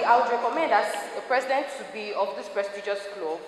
I would recommend as a president to be of this prestigious club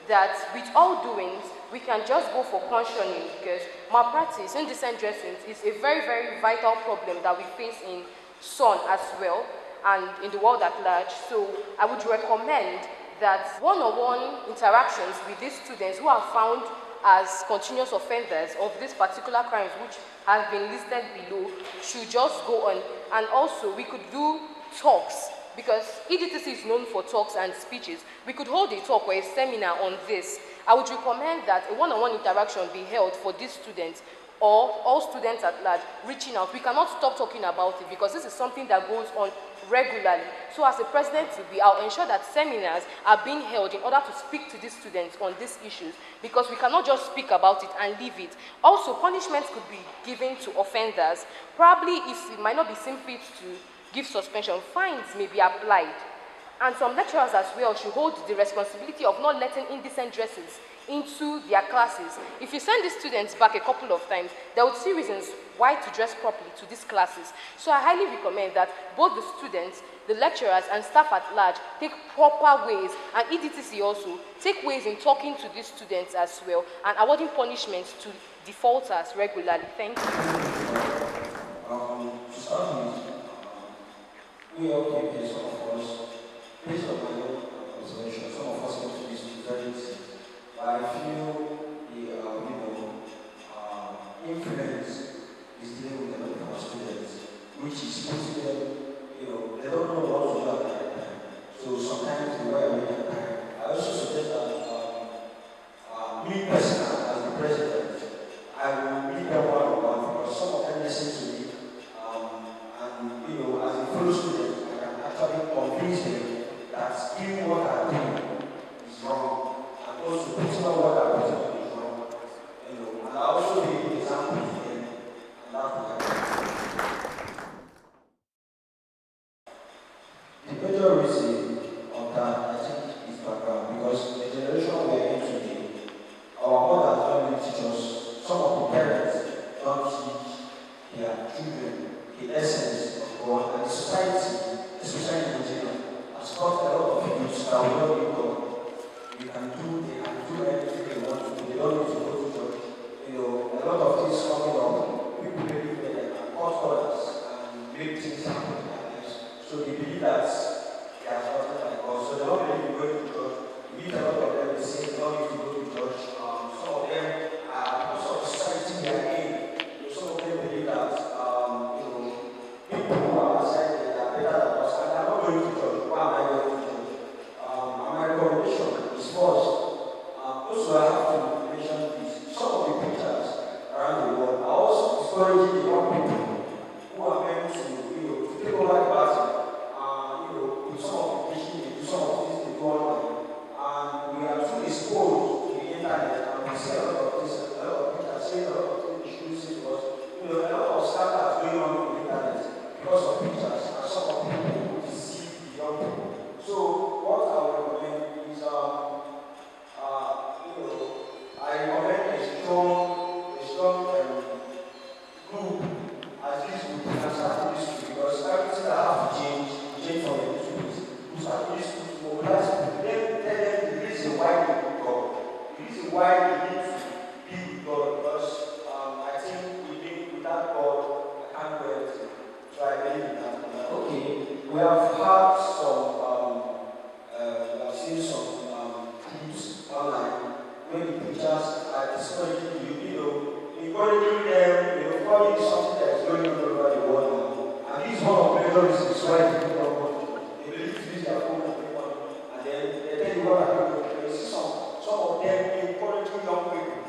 that with all doings, we can just go for pensioning, because malpractice, indecent dressings is a very, very vital problem that we face in SON as well and in the world at large. So I would recommend that one-on-one interactions with these students who are found as continuous offenders of these particular crimes which have been listed below should just go on. And also we could do talks, because EDTC is known for talks and speeches. We could hold a talk or a seminar on this. I would recommend that a one-on-one interaction be held for these students or all students at large reaching out. We cannot stop talking about it because this is something that goes on regularly. So as a president to be, I'll ensure that seminars are being held in order to speak to these students on these issues, because we cannot just speak about it and leave it. Also, punishments could be given to offenders. Probably if it might not be seen fit to give suspension, fines may be applied. And some lecturers as well should hold the responsibility of not letting indecent dresses into their classes. If you send these students back a couple of times, they would see reasons why to dress properly to these classes. So I highly recommend that both the students, the lecturers, and staff at large take proper ways, and EDTC also take ways in talking to these students as well and awarding punishments to defaulters regularly. Thank you. To start with, we all came here, some of us, based on my own observation, some of us came to this university. But I feel the influence is dealing with a lot of our students, which is putting them, they don't know what to do at that time. So sometimes they wear away that time. I also suggest that me personally, as the president, I will meet them one-on-one, because some of them listen to me, and as a fellow student, I can actually convince them that doing what I'm doing is wrong. Also, putting on what I'm putting is wrong. And I also give an example to them, and that will help. The major reason of that, I think, is background, because the generation we are in today, our mothers don't really teach us. Some of the parents don't teach their children the essence of God, and the society in general, has taught a lot of people that we don't need God. They can do anything they want to do. They don't need to go to church. A lot of things coming up, people believe that they can cut corners and make things happen in their lives. So they believe that they are nothing like God. So they don't believe in going to church. We meet a lot of them, they say they don't need to go to church. Some of them are because of the society they are in. Some of them believe that people who are outside they are better than us, and they are not going to church. Why am I going to church? My recommendation is first. Also, I have to mention this. Some of the preachers around the world are also discouraging the young people who are meant to, take over the battle. With some of the preaching they do, some of the things they do online. And we are too exposed to the internet, and we see a lot of this, a lot of preachers saying a lot of things they shouldn't say to us. A lot of scandals going on the internet because of preachers, and some of the people who deceive the young people. So, what I would recommend is I recommend a strong group as this group can start this group, because everything that have to change from the institute. To start this group, to mobilize people, then tell them the reason why they need God, the reason why they need to be with God, because I think without God, I can't do anything. So I believe in that. Okay, we have had some, we have seen some clips online when the preachers are discouraging you, encouraging them, calling something that is going on over the world now. And this is one of the major reasons why people don't go to church. They believe to use their phone and make money, and then they tell you what happened. You see some of them encouraging young people,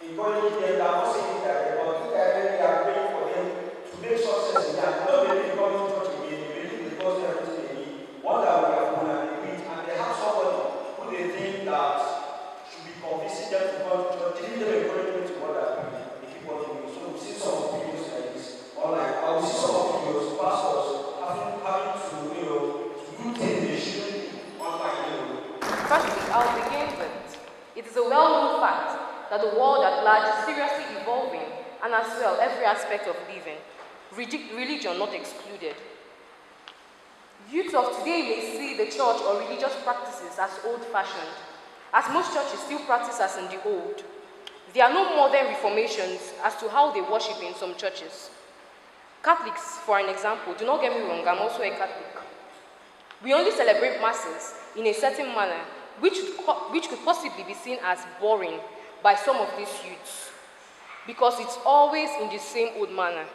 encouraging them. I'm not saying that, but if they are praying for them to make success in that. They don't believe in coming to church again. They believe in God's everything they need. One that we have done and they read, and they have somebody who they think that should be convincing them to come to church. They need them encouraging to what they keep on doing. So we see some videos like this online. I will see some videos, pastors having to do things they shouldn't do online. Firstly, I'll begin with, it is a well-known fact that the world at large is seriously evolving, and as well every aspect of living, religion not excluded. Youth of today may see the church or religious practices as old-fashioned, as most churches still practice as in the old. There are no modern reformations as to how they worship in some churches. Catholics, for an example, do not get me wrong, I'm also a Catholic. We only celebrate masses in a certain manner, which could possibly be seen as boring by some of these youths, because it's always in the same old manner.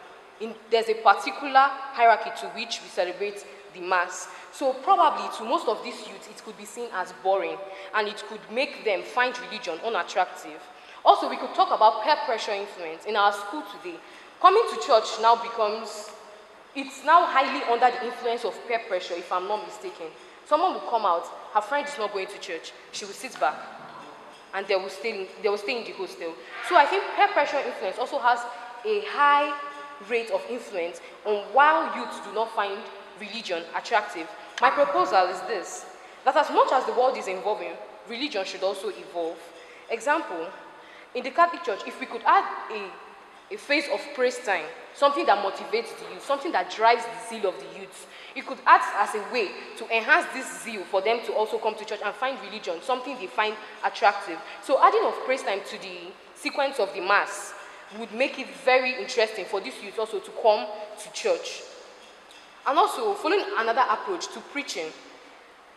There's a particular hierarchy to which we celebrate the mass. So probably to most of these youths, it could be seen as boring, and it could make them find religion unattractive. Also, we could talk about peer pressure influence in our school today. Coming to church now it's now highly under the influence of peer pressure, if I'm not mistaken. Someone will come out, her friend is not going to church, she will sit back, and they will stay in the hostel. So I think peer pressure influence also has a high rate of influence on why youths do not find religion attractive. My proposal is this, that as much as the world is evolving, religion should also evolve. Example, in the Catholic Church, if we could add a phase of praise time, something that motivates the youth, something that drives the zeal of the youth, it could act as a way to enhance this zeal for them to also come to church and find religion, something they find attractive. So adding of praise time to the sequence of the Mass would make it very interesting for these youth also to come to church. And also, following another approach to preaching,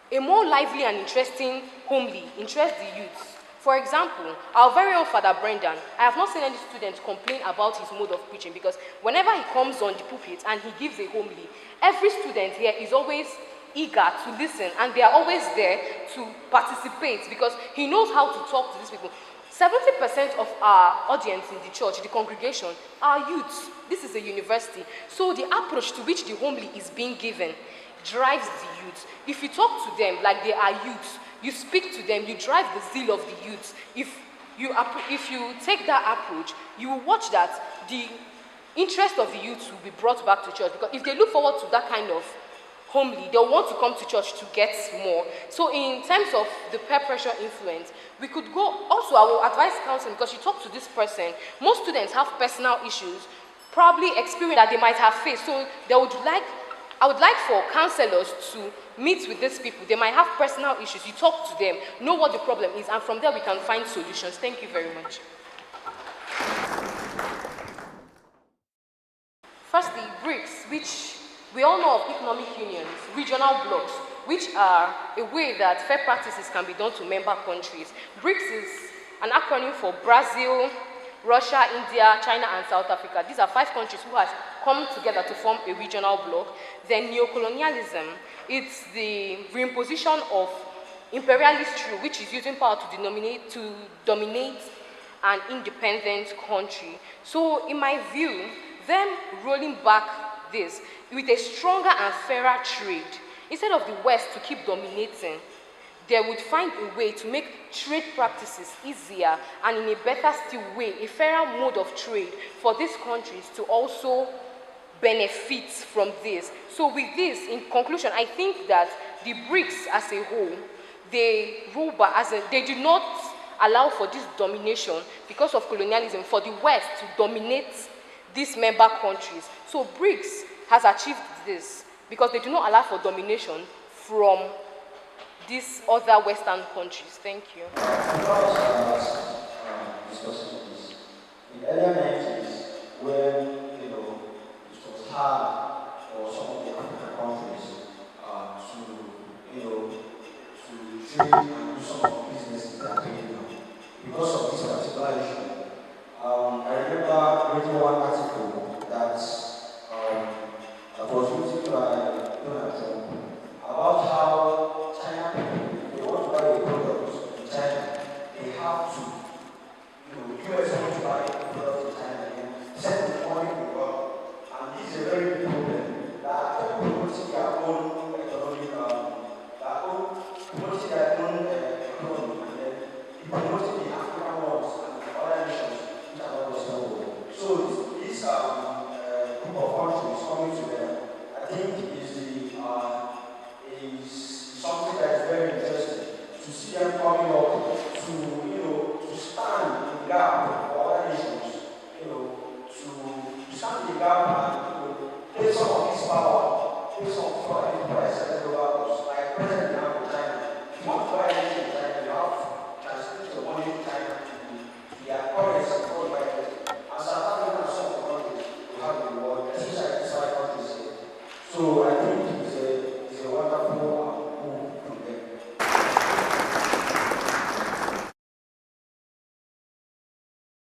a more lively and interesting homily interests the youth. For example, our very own Father Brendan, I have not seen any student complain about his mode of preaching, because whenever he comes on the pulpit and he gives a homily, every student here is always eager to listen, and they are always there to participate, because he knows how to talk to these people. 70% of our audience in the church, the congregation, are youths. This is a university. So the approach to which the homily is being given drives the youth. If you talk to them like they are youths, you speak to them, you drive the zeal of the youths. If you take that approach, you will watch that the interest of the youths will be brought back to church, because if they look forward to that kind of homely, they'll want to come to church to get more. So in terms of the peer pressure influence, we could go, also I will advise counseling, because you talk to this person, most students have personal issues, probably experience that they might have faced, so I would like for counselors to meet with these people. They might have personal issues. You talk to them, know what the problem is, and from there we can find solutions. Thank you very much. Firstly, BRICS, which we all know of economic unions, regional blocs, which are a way that fair practices can be done to member countries. BRICS is an acronym for Brazil, Russia, India, China, and South Africa. These are 5 countries who have come together to form a regional bloc. Then neocolonialism, it's the reimposition of imperialist rule, which is using power to dominate an independent country. So in my view, them rolling back this with a stronger and fairer trade, instead of the West to keep dominating, they would find a way to make trade practices easier, and in a better still way, a fairer mode of trade for these countries to also benefit from this. So with this, in conclusion, I think that the BRICS as a whole, they did not allow for this domination because of colonialism for the West to dominate these member countries. So BRICS has achieved this because they do not allow for domination from these other Western countries. Thank you. In earlier 90s, when it was hard for some of the African countries to trade and do some of the businesses that they do because of this particular issue. I remember reading one article that was written by Donald Trump about how China people, they want to buy a product in China, they have to, US want to buy a product in China and send the money to the world. And this is a very big problem. That people promoting their own economic, promoting their own buy anything in China, you have to transmit your money to China to their currency before you buy it. And South Africa and some of the countries we have in the world, especially these 5 countries here. So I think